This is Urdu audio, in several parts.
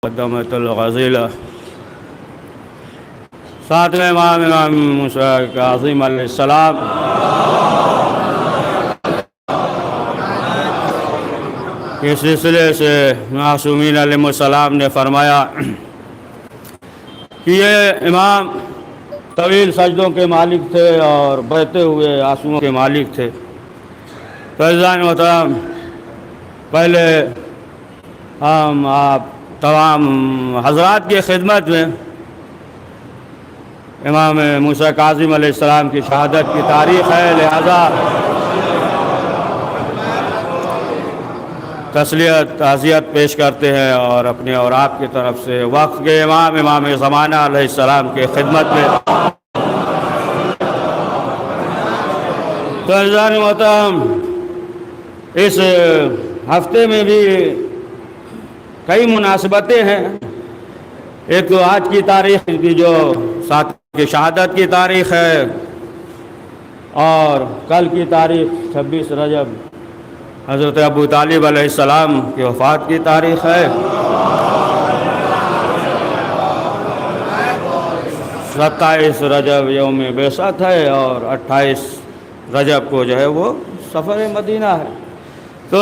مقدمۃ الغزیلہ ساتویں امام موسیٰ کاظم علیہ السلام اس سلسلے سے معصومین علیہ السلام نے فرمایا کہ یہ امام طویل سجدوں کے مالک تھے اور بڑھتے ہوئے آنسوؤں کے مالک تھے۔ فیضان محترم، پہلے ہم آپ تمام حضرات کی خدمت میں امام موسیٰ کاظم علیہ السلام کی شہادت کی تاریخ ہے، لہذا تسلیت تعزیت پیش کرتے ہیں اور اپنے اور آپ کی طرف سے وقت کے امام زمانہ علیہ السلام کے خدمت میں۔ تو عزیزان محترم، اس ہفتے میں بھی کئی مناسبتیں ہیں۔ ایک تو آج کی تاریخ کی جو سات کی شہادت کی تاریخ ہے، اور کل کی تاریخ 26 رجب حضرت ابو طالب علیہ السلام کی وفات کی تاریخ ہے۔ 27 رجب یوم بعثت ہے اور 28 رجب کو جو ہے وہ سفر مدینہ ہے۔ تو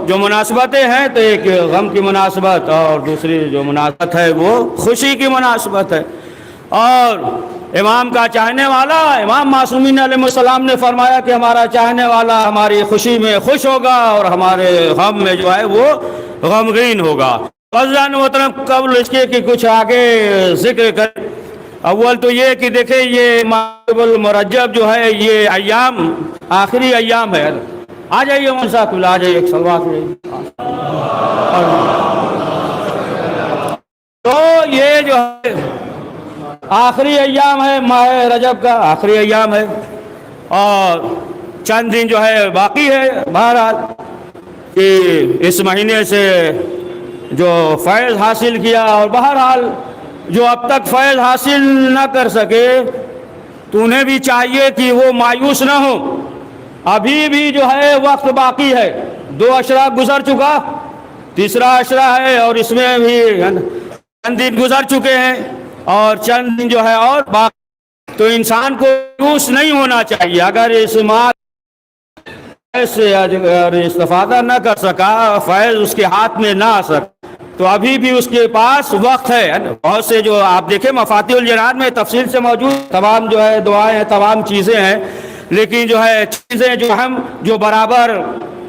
جو مناسبتیں ہیں تو ایک غم کی مناسبت اور دوسری جو مناسبت ہے وہ خوشی کی مناسبت ہے۔ اور امام کا چاہنے والا، امام معصومین علیہ السلام نے فرمایا کہ ہمارا چاہنے والا ہماری خوشی میں خوش ہوگا اور ہمارے غم میں جو ہے وہ غمگین ہوگا۔ عزیزان محترم، قبل اس کے کہ کچھ آگے ذکر کریں، اول تو یہ کہ دیکھیں یہ ماہ المرجب جو ہے یہ ایام آخری ایام ہے۔ آ جائیے منصاف اللہ، آ جائیے ایک سلوات میں۔ تو یہ جو ہے آخری ایام ہے، ماہ رجب کا آخری ایام ہے اور چند دن جو ہے باقی ہے۔ بہرحال کہ اس مہینے سے جو فیض حاصل کیا اور بہرحال جو اب تک فیض حاصل نہ کر سکے تو انہیں بھی چاہیے کہ وہ مایوس نہ ہو۔ ابھی بھی جو ہے وقت باقی ہے، 2 اشرا گزر چکا، تیسرا اشرا ہے اور اس میں بھی چند دن گزر چکے ہیں اور چند دن جو ہے اور باقی۔ تو انسان کو مایوس نہیں ہونا چاہیے۔ اگر اس ماہ سے استفادہ نہ کر سکا، فیض اس کے ہاتھ میں نہ آ سکا، تو ابھی بھی اس کے پاس وقت ہے۔ بہت سے جو آپ دیکھیں مفاتیح الجنان میں تفصیل سے موجود تمام جو ہے دعائیں ہیں، تمام چیزیں ہیں، لیکن جو ہے چیزیں جو ہم جو برابر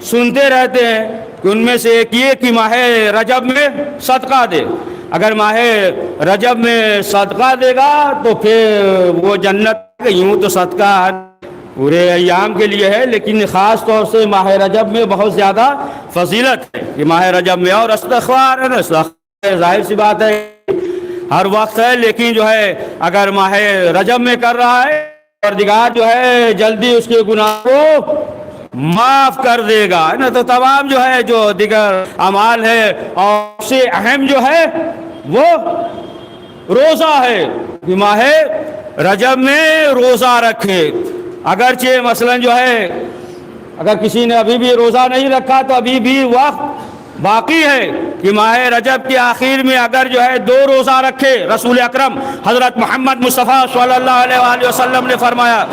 سنتے رہتے ہیں کہ ان میں سے ایک یہ کہ ماہ رجب میں صدقہ دے۔ اگر ماہ رجب میں صدقہ دے گا تو پھر وہ جنت، یوں تو صدقہ پورے ایام کے لیے ہے لیکن خاص طور سے ماہ رجب میں بہت زیادہ فضیلت ہے کہ ماہ رجب میں۔ اور استغفار ہے نا، ظاہر سی بات ہے ہر وقت ہے، لیکن جو ہے اگر ماہ رجب میں کر رہا ہے پروردگار جو ہے جلدی اس کے گناہ کو معاف کر دے گا، ہے نا۔ تو تمام جو ہے جو دیگر اعمال ہے اور سب سے اہم جو ہے وہ روزہ ہے کہ ماہ رجب میں روزہ رکھے۔ اگرچہ مثلا جو ہے اگر کسی نے ابھی بھی روزہ نہیں رکھا تو ابھی بھی وقت باقی ہے کہ ماہ رجب کے آخر میں اگر جو ہے 2 روزہ رکھے۔ رسول اکرم حضرت محمد مصطفیٰ صلی اللہ علیہ وآلہ وسلم نے فرمایا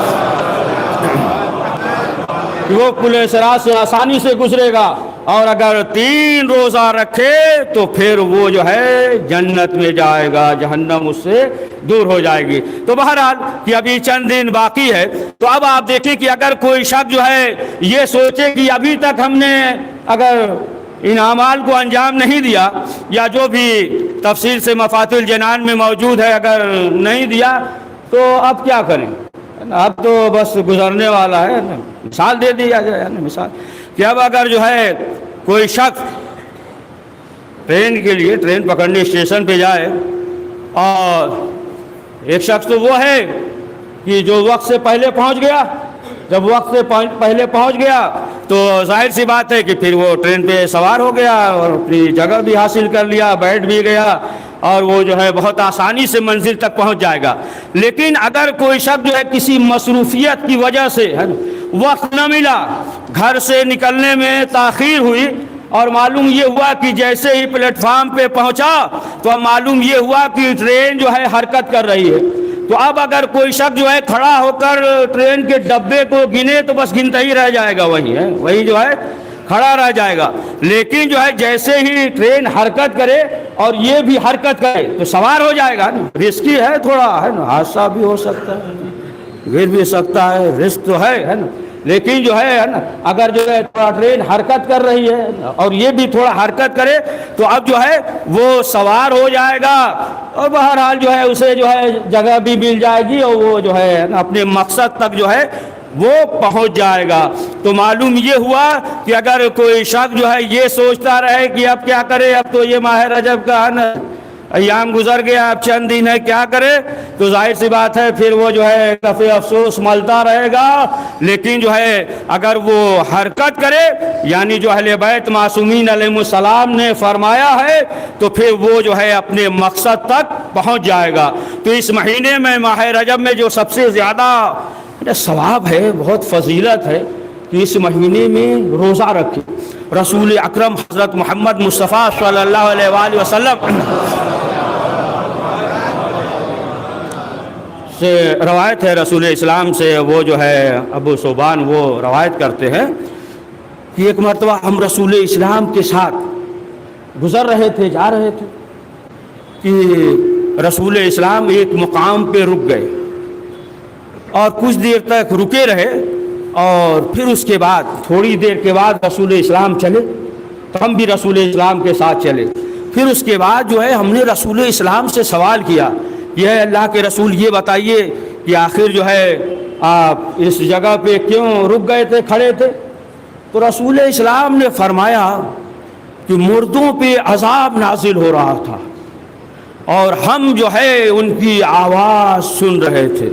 کہ وہ پل صراط سے آسانی سے گزرے گا، اور اگر 3 روزہ رکھے تو پھر وہ جو ہے جنت میں جائے گا، جہنم اس سے دور ہو جائے گی۔ تو بہرحال کہ ابھی چند دن باقی ہے، تو اب آپ دیکھیں کہ اگر کوئی شخص جو ہے یہ سوچے کہ ابھی تک ہم نے اگر ان اعمال کو انجام نہیں دیا، یا جو بھی تفصیل سے مفاتیح الجنان میں موجود ہے اگر نہیں دیا، تو اب کیا کریں؟ اب تو بس گزرنے والا ہے۔ مثال دے دیا جائے، مثال کہ اب اگر جو ہے کوئی شخص ٹرین کے لیے ٹرین پکڑنے اسٹیشن پہ جائے، اور ایک شخص تو وہ ہے کہ جو وقت سے پہلے پہنچ گیا، جب وقت سے پہلے پہنچ گیا تو ظاہر سی بات ہے کہ پھر وہ ٹرین پہ سوار ہو گیا اور اپنی جگہ بھی حاصل کر لیا، بیٹھ بھی گیا، اور وہ جو ہے بہت آسانی سے منزل تک پہنچ جائے گا۔ لیکن اگر کوئی شخص جو ہے کسی مصروفیت کی وجہ سے وقت نہ ملا، گھر سے نکلنے میں تاخیر ہوئی اور معلوم یہ ہوا کہ جیسے ہی پلیٹ فارم پہ پہنچا تو اب معلوم یہ ہوا کہ ٹرین جو ہے حرکت کر رہی ہے. تو اب اگر کوئی شخص جو ہے کھڑا ہو کر ٹرین کے ڈبے کو گنے تو بس گنتا ہی رہ جائے گا, وہی جو ہے کھڑا رہ جائے گا. لیکن جو ہے جیسے ہی ٹرین حرکت کرے اور یہ بھی حرکت کرے تو سوار ہو جائے گا نا. رسکی ہے تھوڑا, ہے نا, حادثہ بھی ہو سکتا ہے, گر بھی سکتا ہے, رسک تو ہے نا. لیکن جو ہے نا اگر جو ہے تھوڑا ٹرین حرکت کر رہی ہے اور یہ بھی تھوڑا حرکت کرے تو اب جو ہے وہ سوار ہو جائے گا اور بہرحال جو ہے اسے جو ہے جگہ بھی مل جائے گی اور وہ جو ہے اپنے مقصد تک جو ہے وہ پہنچ جائے گا. تو معلوم یہ ہوا کہ اگر کوئی شخص جو ہے یہ سوچتا رہے کہ اب کیا کرے, اب تو یہ ماہ رجب کا ایام گزر گیا, اب چند دن ہے, کیا کرے, تو ظاہر سی بات ہے پھر وہ جو ہے کفِ افسوس ملتا رہے گا. لیکن جو ہے اگر وہ حرکت کرے, یعنی جو اہل بیت معصومین علیہ السلام نے فرمایا ہے, تو پھر وہ جو ہے اپنے مقصد تک پہنچ جائے گا. تو اس مہینے میں ماہ رجب میں جو سب سے زیادہ ثواب ہے, بہت فضیلت ہے کہ اس مہینے میں روزہ رکھے. رسول اکرم حضرت محمد مصطفیٰ صلی اللہ علیہ وآلہ وسلم سے روایت ہے, رسول اسلام سے, وہ جو ہے ابو صوبان وہ روایت کرتے ہیں کہ ایک مرتبہ ہم رسول اسلام کے ساتھ گزر رہے تھے, جا رہے تھے کہ رسول اسلام ایک مقام پہ رک گئے اور کچھ دیر تک رکے رہے اور پھر اس کے بعد تھوڑی دیر کے بعد رسول اسلام چلے تو ہم بھی رسول اسلام کے ساتھ چلے. پھر اس کے بعد جو ہے ہم نے رسول اسلام سے سوال کیا, یہ اللہ کے رسول یہ بتائیے کہ آخر جو ہے آپ اس جگہ پہ کیوں رک گئے تھے, کھڑے تھے؟ تو رسول اسلام نے فرمایا کہ مردوں پہ عذاب نازل ہو رہا تھا اور ہم جو ہے ان کی آواز سن رہے تھے.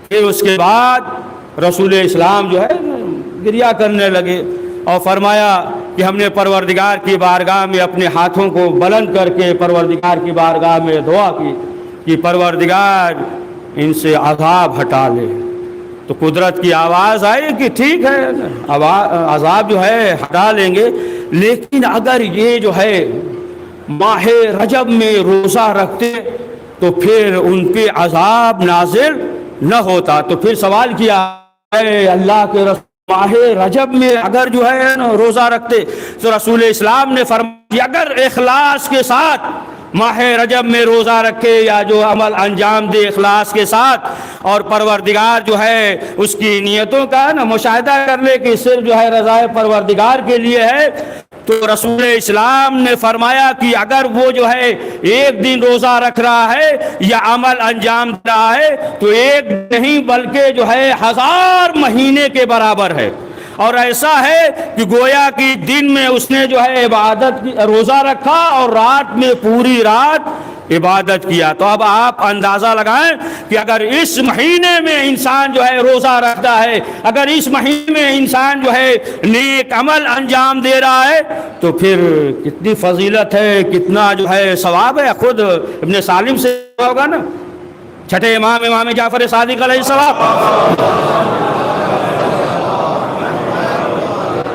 پھر اس کے بعد رسول اسلام جو ہے گریہ کرنے لگے اور فرمایا کہ ہم نے پروردگار کی بارگاہ میں اپنے ہاتھوں کو بلند کر کے پروردگار کی بارگاہ میں دعا کی کہ پروردگار ان سے عذاب ہٹا لے. تو قدرت کی آواز آئی کہ ٹھیک ہے عذاب جو ہے ہٹا لیں گے, لیکن اگر یہ جو ہے ماہ رجب میں روزہ رکھتے تو پھر ان پہ عذاب نازل نہ ہوتا. تو پھر سوال کیا, اے اللہ کے رسول, ماہ رجب میں اگر جو ہے روزہ رکھتے تو رسول اسلام نے فرمایا اگر اخلاص کے ساتھ ماہ رجب میں روزہ رکھے یا جو عمل انجام دے اخلاص کے ساتھ اور پروردگار جو ہے اس کی نیتوں کا مشاہدہ کر لے کہ صرف جو ہے رضائے پروردگار کے لیے ہے, تو رسول اسلام نے فرمایا کہ اگر وہ جو ہے ایک دن روزہ رکھ رہا ہے یا عمل انجام دے رہا ہے تو ایک نہیں بلکہ جو ہے 1000 مہینے کے برابر ہے. اور ایسا ہے کہ گویا کہ دن میں اس نے جو ہے عبادت کی روزہ رکھا اور رات میں پوری رات عبادت کیا. تو اب آپ اندازہ لگائیں کہ اگر اس مہینے میں انسان جو ہے روزہ رکھتا ہے, اگر اس مہینے میں انسان جو ہے نیک عمل انجام دے رہا ہے تو پھر کتنی فضیلت ہے, کتنا جو ہے ثواب ہے. خود ابن سالم سے ہوگا نا, چھٹے امام جعفر صادق علیہ السلام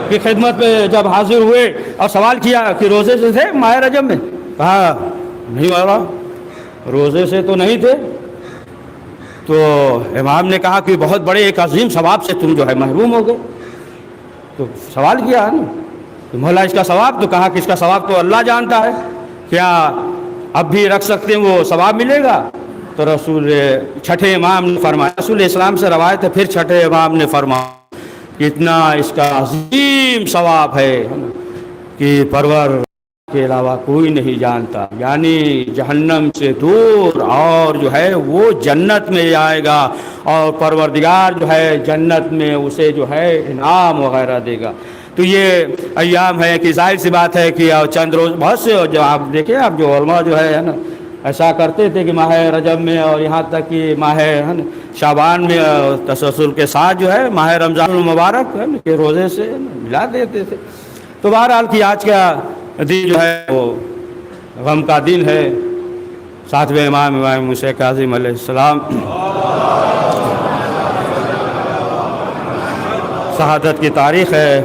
کی خدمت میں جب حاضر ہوئے اور سوال کیا کہ روزے سے تھے ماہ رجب میں؟ کہا نہیں والا روزے سے تو نہیں تھے. تو امام نے کہا کہ بہت بڑے ایک عظیم ثواب سے تم جو ہے محروم ہو گئے. تو سوال کیا نا کہ مولا اس کا ثواب, تو کہا کہ اس کا ثواب تو اللہ جانتا ہے, کیا اب بھی رکھ سکتے ہیں, وہ ثواب ملے گا؟ تو رسول چھٹے امام نے فرمایا, رسول اسلام سے روایت ہے, پھر چھٹے امام نے فرمایا اتنا اس کا عظیم ثواب ہے کہ پرور کے علاوہ کوئی نہیں جانتا, یعنی جہنم سے دور, اور جو ہے وہ جنت میں جائے گا اور پروردگار جو ہے جنت میں اسے جو ہے انعام وغیرہ دے گا. تو یہ ایام ہے کہ ظاہر سی بات ہے کہ چند روز بہت سے جو آپ دیکھیں, آپ جو علماء جو ہے نا ایسا کرتے تھے کہ ماہ رجب میں اور یہاں تک کہ ماہ شعبان میں تسلسل کے ساتھ جو ہے ماہ رمضان المبارک کے روزے سے ملا دیتے تھے. تو بہرحال کی آج کا دن جو ہے وہ غم کا دن ہے. 7ویں امام موسیٰ کاظم علیہ السلام شہادت کی تاریخ ہے.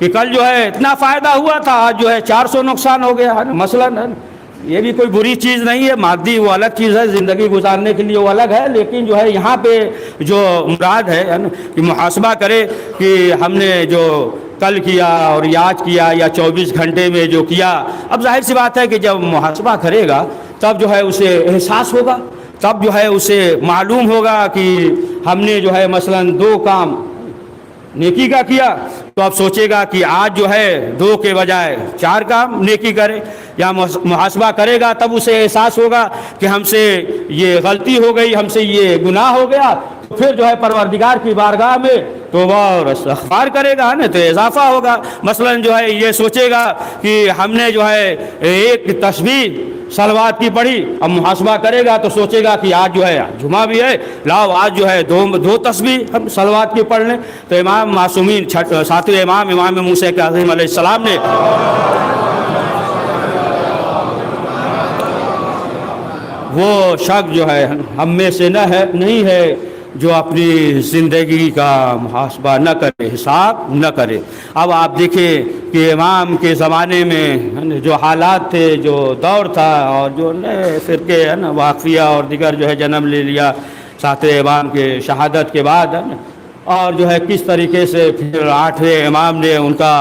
کہ کل جو ہے اتنا فائدہ ہوا تھا، آج جو ہے 400 نقصان ہو گیا ہے نا مثلاً. یہ بھی کوئی بری چیز نہیں ہے، مادی وہ الگ چیز ہے، زندگی گزارنے کے لیے وہ الگ ہے، لیکن جو ہے یہاں پہ جو مراد ہے نا کہ محاسبہ کرے کہ ہم نے جو کل کیا اور آج کیا یا 24 گھنٹے میں جو کیا. اب ظاہر سی بات ہے کہ جب محاسبہ کرے گا تب جو ہے اسے احساس ہوگا، تب جو ہے اسے معلوم ہوگا کہ ہم نے جو ہے مثلاً 2 کام نیکی کا کیا تو اب سوچے گا کہ آج جو ہے 2 کے بجائے 4 کام نیکی کرے. یا محاسبہ کرے گا تب اسے احساس ہوگا کہ ہم سے یہ غلطی ہو گئی، ہم سے یہ گناہ ہو گیا. پھر جو ہے پروردگار کی بارگاہ میں توبہ اور استغفار کرے گا نا تو اضافہ ہوگا. مثلاً جو ہے یہ سوچے گا کہ ہم نے جو ہے ایک تسبیح صلوات کی پڑھی، اب محاسبہ کرے گا تو سوچے گا کہ آج جو ہے جمعہ بھی ہے، لاؤ آج جو ہے 2 تسبیح ہم صلوات کی پڑھ لیں. تو امام معصومین 7ویں امام موسیٰ کاظم علیہ السلام نے وہ شخص جو ہے ہم میں سے نہیں ہے جو اپنی زندگی کا محاسبہ نہ کرے، حساب نہ کرے. اب آپ دیکھیں کہ امام کے زمانے میں جو حالات تھے، جو دور تھا، اور جو نئے فرقے ہے نا واقفیہ اور دیگر جو ہے جنم لے لیا 7ویں امام کے شہادت کے بعد ہے نا، اور جو ہے کس طریقے سے پھر 8ویں امام نے ان کا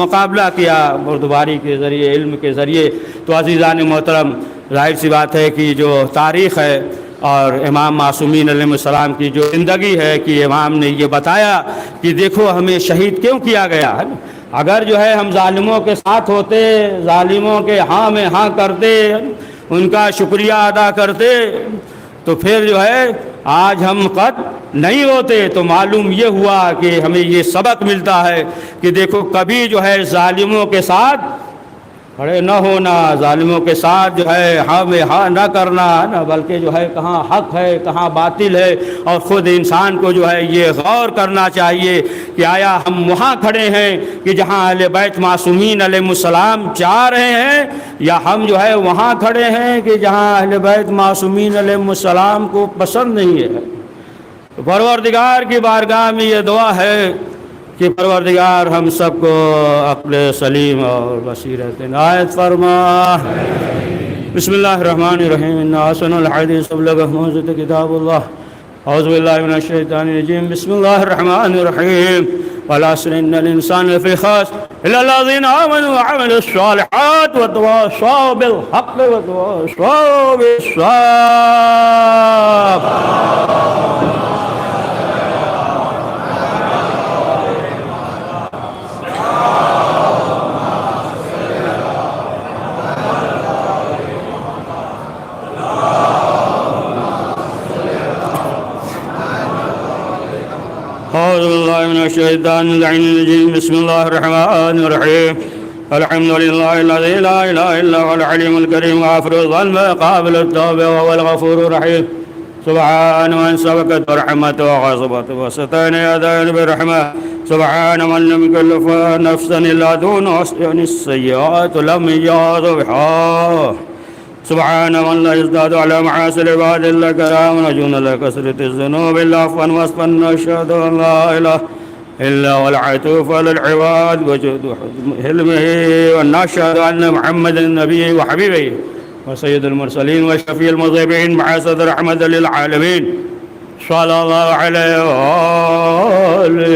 مقابلہ کیا بردباری کے ذریعے، علم کے ذریعے. تو عزیزان محترم، ظاہر سی بات ہے کہ جو تاریخ ہے اور امام معصومین علیہ السلام کی جو زندگی ہے کہ امام نے یہ بتایا کہ دیکھو ہمیں شہید کیوں کیا گیا ہے. اگر جو ہے ہم ظالموں کے ساتھ ہوتے، ظالموں کے ہاں میں ہاں کرتے، ان کا شکریہ ادا کرتے تو پھر جو ہے آج ہم قتل نہیں ہوتے. تو معلوم یہ ہوا کہ ہمیں یہ سبق ملتا ہے کہ دیکھو کبھی جو ہے ظالموں کے ساتھ کھڑے نہ ہونا، ظالموں کے ساتھ جو ہے ہاں میں ہاں نہ کرنا نا، بلکہ جو ہے کہاں حق ہے کہاں باطل ہے. اور خود انسان کو جو ہے یہ غور کرنا چاہیے کہ آیا ہم وہاں کھڑے ہیں کہ جہاں اہل بیت معصومین علیہ السلام چاہ رہے ہیں، یا ہم جو ہے وہاں کھڑے ہیں کہ جہاں اہل بیت معصومین علیہ السلام کو پسند نہیں ہے. تو پروردگار کی بارگاہ میں یہ دعا ہے کہ پروردگار ہم سب کو عقل سلیم اور بصیرت عنایت فرما. بسم اللہ الرحمن الرحیم. ان احسن الحدیث ابلغ موعظۃ کتاب اللہ. اعوذ باللہ من الشیطان الرجیم. بسم اللہ الرحمن الرحیم. والعصر ان الانسان لفی خسر الا الذین آمنوا وعملوا الصالحات وتواصوا بالحق وتواصوا بالصبر. أعوذ بالله من الشيطان الرجيم. بسم الله الرحمن الرحيم. الحمد لله الذي لا إله إلا هو العليم الكريم غافر الظلم قابل التوبة وهو الغفور الرحيم. سبحان من سبقت رحمته وغضبت وستان يدين برحمة. سبحان من لم يكلف نفسا إلا دون عن السيئات لم يعظ بها. سبحان من لا يزداد على معاصي العباد إلا كرام ونجون لكثرة الذنوب إلا عفوا وصفا. نشهد أن لا إله إلا هو العطوف على العباد وجود حلمه. ونشهد أن محمد النبي وحبيبه وسيد المرسلين وشفيع المذنبين بعثة رحمة للعالمين صلى الله عليه وآله.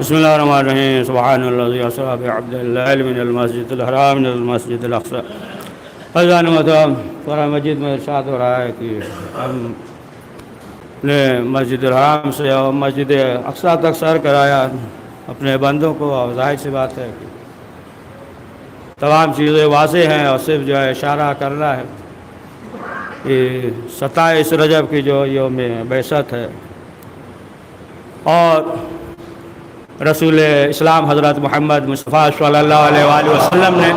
بسم الله الرحمن الرحيم. سبحان الذي أسرى بعبده الليل من المسجد الحرام من المسجد الأقصى. اذان محترم، قرآن مجید میں ارشاد ہو رہا ہے کہ ہم نے مسجد الحرام سے اور مسجد اقصی تک سیر کرایا اپنے بندوں کو. اور ظاہر سی بات ہے کہ تمام چیزیں واضح ہیں اور صرف جو ہے اشارہ کرنا ہے کہ 27 رجب کی جو یوم بعثت ہے اور رسول اسلام حضرت محمد مصطفیٰ صلی اللہ علیہ وآلہ وسلم نے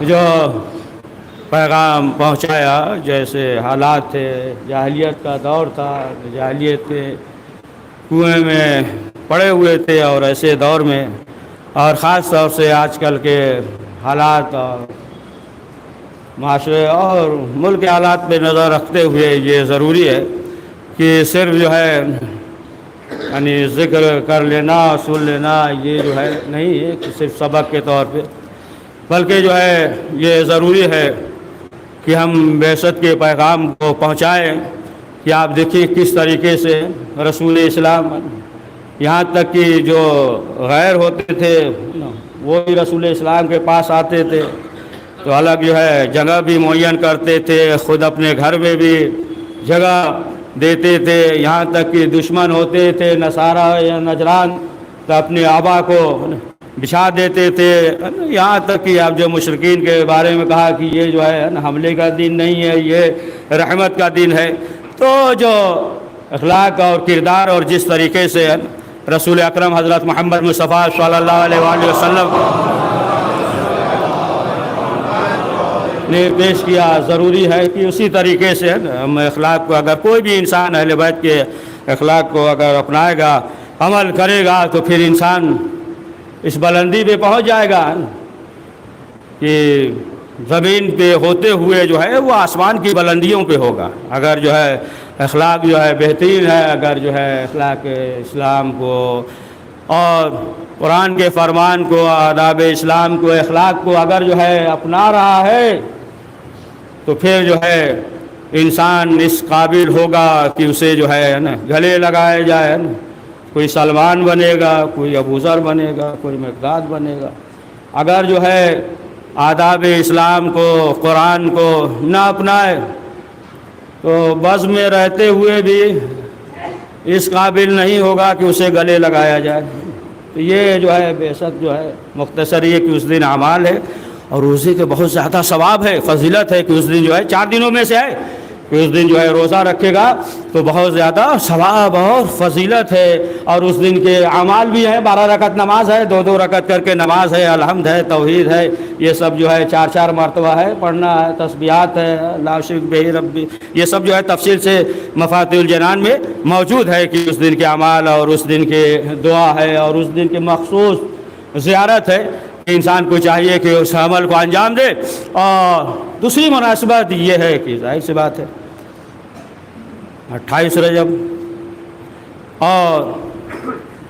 جو پیغام پہنچایا، جیسے حالات تھے، جاہلیت کا دور تھا، جاہلیت کے کنویں میں پڑے ہوئے تھے، اور ایسے دور میں اور خاص طور سے آج کل کے حالات اور معاشرے اور ملک کے حالات پہ نظر رکھتے ہوئے یہ ضروری ہے کہ صرف جو ہے یعنی ذکر کر لینا سن لینا یہ جو ہے نہیں ہے کہ صرف سبق کے طور پہ، بلکہ جو ہے یہ ضروری ہے کہ ہم بعثت کے پیغام کو پہنچائیں کہ آپ دیکھیں کس طریقے سے رسول اسلام یہاں تک کہ جو غیر ہوتے تھے وہ بھی رسول اسلام کے پاس آتے تھے تو الگ جو ہے جگہ بھی معین کرتے تھے، خود اپنے گھر میں بھی جگہ دیتے تھے، یہاں تک کہ دشمن ہوتے تھے نصارہ یا نجران تو اپنے آبا کو بچھا دیتے تھے، یہاں تک کہ اب جو مشرکین کے بارے میں کہا کہ یہ جو ہے حملے کا دین نہیں ہے، یہ رحمت کا دین ہے۔ تو جو اخلاق اور کردار اور جس طریقے سے رسول اکرم حضرت محمد مصطفیٰ صلی اللہ علیہ وآلہ وسلم نے پیش کیا، ضروری ہے کہ اسی طریقے سے ہم اخلاق کو، اگر کوئی بھی انسان اہل بیت کے اخلاق کو اگر اپنائے گا عمل کرے گا تو پھر انسان اس بلندی پہ پہنچ جائے گا کہ زمین پہ ہوتے ہوئے جو ہے وہ آسمان کی بلندیوں پہ ہوگا۔ اگر جو ہے اخلاق جو ہے بہترین ہے، اگر جو ہے اخلاق اسلام کو اور قرآن کے فرمان کو، آداب اسلام کو، اخلاق کو اگر جو ہے اپنا رہا ہے تو پھر جو ہے انسان اس قابل ہوگا کہ اسے جو ہے نا گلے لگائے جائے نا، کوئی سلمان بنے گا، کوئی ابوذر بنے گا، کوئی مقداد بنے گا۔ اگر جو ہے آداب اسلام کو، قرآن کو نہ اپنائے تو بز میں رہتے ہوئے بھی اس قابل نہیں ہوگا کہ اسے گلے لگایا جائے۔ تو یہ جو ہے بعثت جو ہے مختصر یہ کہ اس دن اعمال ہے اور روزے کے بہت زیادہ ثواب ہے، فضیلت ہے کہ اس دن جو ہے 4 دنوں میں سے ہے کہ اس دن جو ہے روزہ رکھے گا تو بہت زیادہ ثواب اور فضیلت ہے، اور اس دن کے اعمال بھی ہیں، 12 رکعت نماز ہے، 2 رکعت کر کے نماز ہے، الحمد ہے، توحید ہے، یہ سب جو ہے 4 مرتبہ ہے پڑھنا ہے، تسبیحات ہے، لا شرک بہ ربی، یہ سب جو ہے تفصیل سے مفاتیح الجنان میں موجود ہے کہ اس دن کے اعمال اور اس دن کے دعا ہے اور اس دن کے مخصوص زیارت ہے۔ انسان کو چاہیے کہ اس عمل کو انجام دے۔ اور دوسری مناسبت یہ ہے کہ ظاہر سی بات ہے 28 رجب اور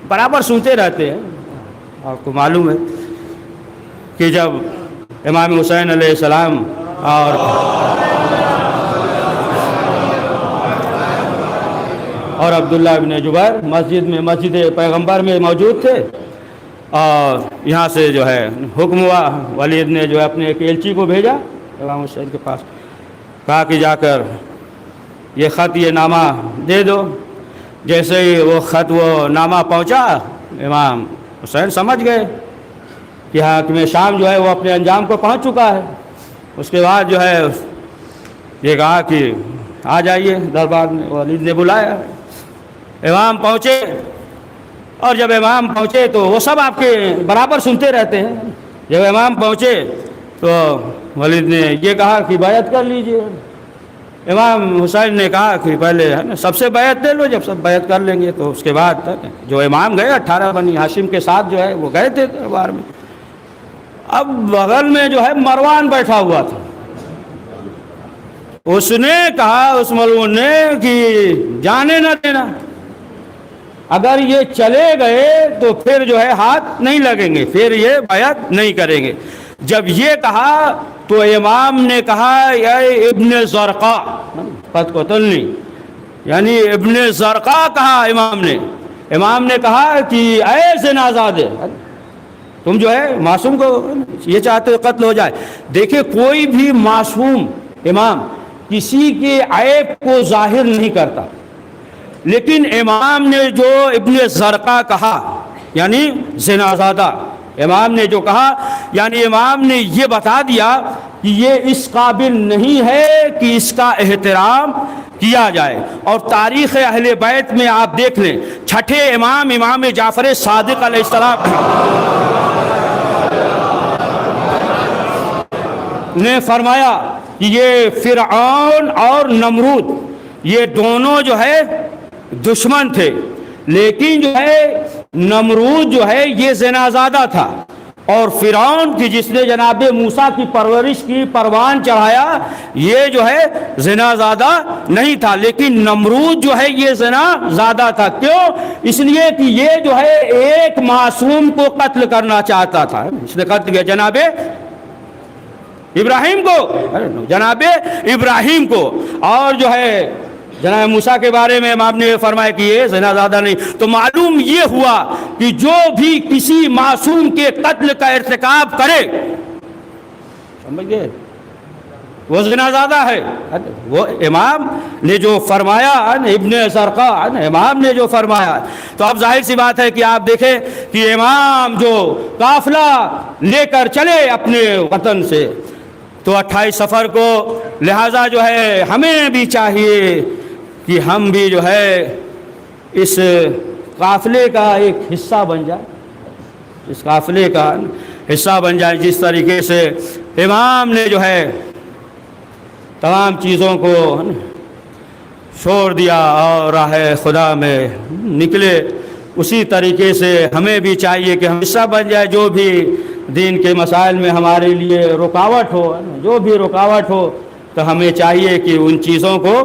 برابر سنتے رہتے ہیں، آپ کو معلوم ہے کہ جب امام حسین علیہ السلام اور عبداللہ ابن جبیر مسجد پیغمبر میں موجود تھے اور یہاں سے جو ہے حکم ہوا، ولید نے جو ہے اپنے ایک ایلچی کو بھیجا امام حسین کے پاس، کہا کہ جا کر یہ خط یہ نامہ دے دو۔ جیسے ہی وہ خط وہ نامہ پہنچا امام حسین سمجھ گئے کہ حاکم شام جو ہے وہ اپنے انجام کو پہنچ چکا ہے۔ اس کے بعد جو ہے یہ کہا کہ آ جائیے دربار میں، ولید نے بلایا، امام پہنچے اور جب امام پہنچے تو وہ سب آپ کے برابر سنتے رہتے ہیں۔ جب امام پہنچے تو ولید نے یہ کہا کہ بیعت کر لیجئے۔ امام حسین نے کہا کہ پہلے ہے نا سب سے بیعت لے لو، جب سب بیعت کر لیں گے تو اس کے بعد جو امام گئے 18 بنی ہاشم کے ساتھ جو ہے وہ گئے تھے دربار میں۔ اب بغل میں جو ہے مروان بیٹھا ہوا تھا، اس نے کہا اس ملعون نے کہ جانے نہ دینا، اگر یہ چلے گئے تو پھر جو ہے ہاتھ نہیں لگیں گے، پھر یہ بیعت نہیں کریں گے۔ جب یہ کہا تو امام نے کہا یا ابن زرقا قد قتلنی، یعنی ابن زرقا کہا امام نے کہا کہ اے زنا زادے، تم جو ہے معصوم کو یہ چاہتے ہو قتل ہو جائے۔ دیکھیں کوئی بھی معصوم امام کسی کے عیب کو ظاہر نہیں کرتا، لیکن امام نے جو ابن زرقا کہا یعنی زنا زادہ، امام نے جو کہا یعنی امام نے یہ بتا دیا کہ یہ اس قابل نہیں ہے کہ اس کا احترام کیا جائے۔ اور تاریخ اہل بیت میں آپ دیکھ لیں، چھٹے امام جعفر صادق علیہ السلام نے فرمایا کہ یہ فرعون اور نمرود یہ دونوں جو ہے دشمن تھے، لیکن جو ہے نمرود جو ہے یہ زنا زادہ تھا اور فرعون کی جس نے جناب موسیٰ کی پرورش کی، پروان چڑھایا، یہ جو ہے زنا زادہ نہیں تھا، لیکن نمرود جو ہے یہ زنا زادہ تھا۔ کیوں؟ اس لیے کہ یہ جو ہے ایک معصوم کو قتل کرنا چاہتا تھا۔ اس نے قتل کیا جناب ابراہیم کو، جناب ابراہیم کو۔ اور جو ہے جناب موسیٰ کے بارے میں امام نے فرمایا کہ یہ زنا زادہ نہیں۔ تو معلوم یہ ہوا کہ جو بھی کسی معصوم کے قتل کا ارتکاب کرے، سمجھ گئے، وہ زنا زادہ ہے۔ وہ امام نے جو فرمایا، ابن زرقہ امام نے جو فرمایا، تو اب ظاہر سی بات ہے کہ آپ دیکھیں کہ امام جو قافلہ لے کر چلے اپنے وطن سے، تو 28 سفر کو، لہٰذا جو ہے ہمیں بھی چاہیے کہ ہم بھی جو ہے اس قافلے کا ایک حصہ بن جائیں، اس قافلے کا حصہ بن جائیں، جس طریقے سے امام نے جو ہے تمام چیزوں کو چھوڑ دیا اور راہ خدا میں نکلے، اسی طریقے سے ہمیں بھی چاہیے کہ ہم حصہ بن جائے۔ جو بھی دین کے مسائل میں ہمارے لیے رکاوٹ ہو، جو بھی رکاوٹ ہو، تو ہمیں چاہیے کہ ان چیزوں کو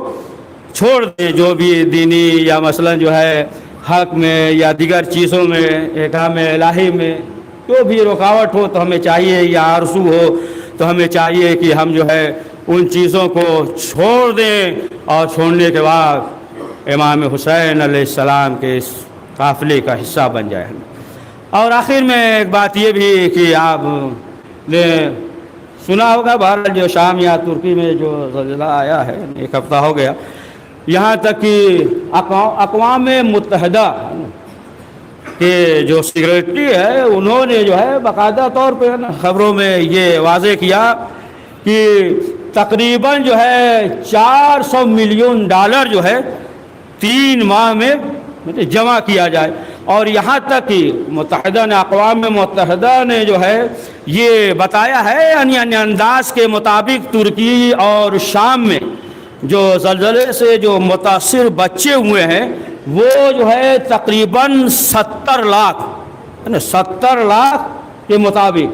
چھوڑ دیں، جو بھی دینی یا مثلا جو ہے حق میں یا دیگر چیزوں میں، احکام الہی میں جو بھی رکاوٹ ہو، تو ہمیں چاہیے، یا آرزو ہو، تو ہمیں چاہیے کہ ہم جو ہے ان چیزوں کو چھوڑ دیں، اور چھوڑنے کے بعد امام حسین علیہ السلام کے اس قافلے کا حصہ بن جائے۔ اور آخر میں ایک بات یہ بھی کہ آپ نے سنا ہوگا، بہرحال جو شام یا ترکی میں جو زلزلہ آیا ہے، ایک ہفتہ ہو گیا، یہاں تک کہ اقوام متحدہ کے جو سیکریٹری ہے، انہوں نے جو ہے باقاعدہ طور پہ خبروں میں یہ واضح کیا کہ تقریباً جو ہے 400 ملین ڈالر جو ہے 3 ماہ میں جمع کیا جائے۔ اور یہاں تک کہ اقوام متحدہ نے جو ہے یہ بتایا ہے، یعنی انداز کے مطابق ترکی اور شام میں جو زلزلے سے جو متاثر بچے ہوئے ہیں، وہ جو ہے تقریباً 70 لاکھ، 70 لاکھ کے مطابق،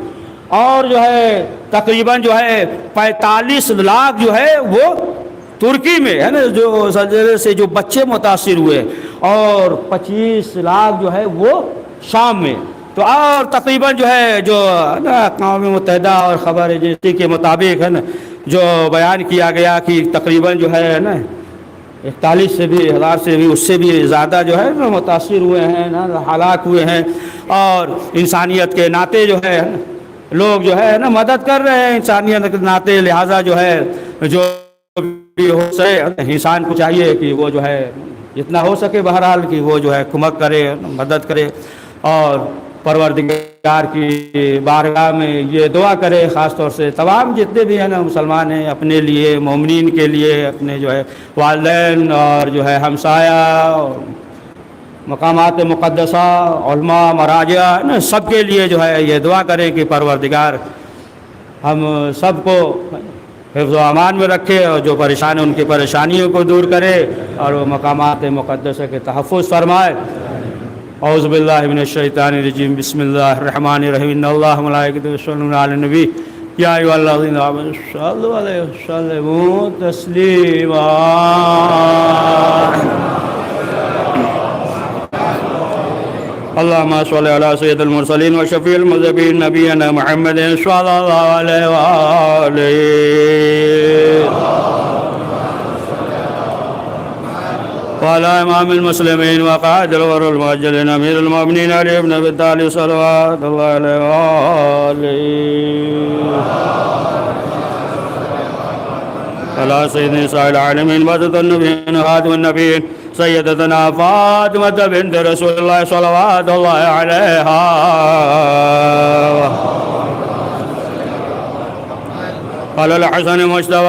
اور جو ہے تقریباً جو ہے 45 لاکھ جو ہے وہ ترکی میں ہے نا، جو زلزلے سے جو بچے متاثر ہوئے، اور 25 لاکھ جو ہے وہ شام میں۔ تو اور تقریباً جو ہے جو اقوام متحدہ اور خبر ایجنسی کے مطابق ہے نا، جو بیان کیا گیا کہ تقریباً جو ہے نا 41 سے بھی ہزار سے بھی اس سے بھی زیادہ جو ہے متاثر ہوئے ہیں نا، ہلاک ہوئے ہیں۔ اور انسانیت کے ناطے جو ہے لوگ جو ہے نا مدد کر رہے ہیں، انسانیت کے ناطے، لہٰذا جو ہے جو بھی ہو سکے انسان کو چاہیے کہ وہ جو ہے جتنا ہو سکے بہرحال کہ وہ جو ہے کمک کرے، مدد کرے، اور پروردگار کی بارگاہ میں یہ دعا کرے، خاص طور سے تمام جتنے بھی ہیں نا مسلمان ہیں، اپنے لیے، مومنین کے لیے، اپنے جو ہے والدین اور جو ہے ہمسایہ اور مقامات مقدسہ، علماء، مراجع، سب کے لیے جو ہے یہ دعا کریں کہ پروردگار ہم سب کو حفظ و امان میں رکھے، اور جو پریشان ہیں ان کی پریشانیوں کو دور کرے، اور وہ مقامات مقدسہ کے تحفظ فرمائے۔ اعوذ باللہ من الشیطان الرجیم، بسم اللہ الرحمن الرحیم، ان اللہ ملائکتہ یصلون علی النبی یا ایھا الذین آمنوا صلوا علیہ وسلموا تسلیما۔ اللہم صل علی سید المرسلین و شفیع المذنبین نبینا محمد صلی اللہ علیہ وآلہ وعلى امام المسلمین وقائد الغر المؤجلین امیر المؤمنین علی ابن ابی طالب صلوات اللہ علیہ وآلہ علی سیدنا نساء العالمین وسط النبیین خاتم النبیین سیدتنا فاطمة بنت رسول اللہ صلوات اللہ علیہا علی الحسن مجتبی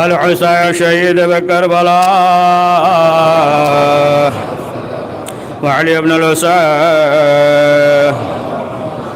الحسین شہید بکربلا وعلی ابن الحسین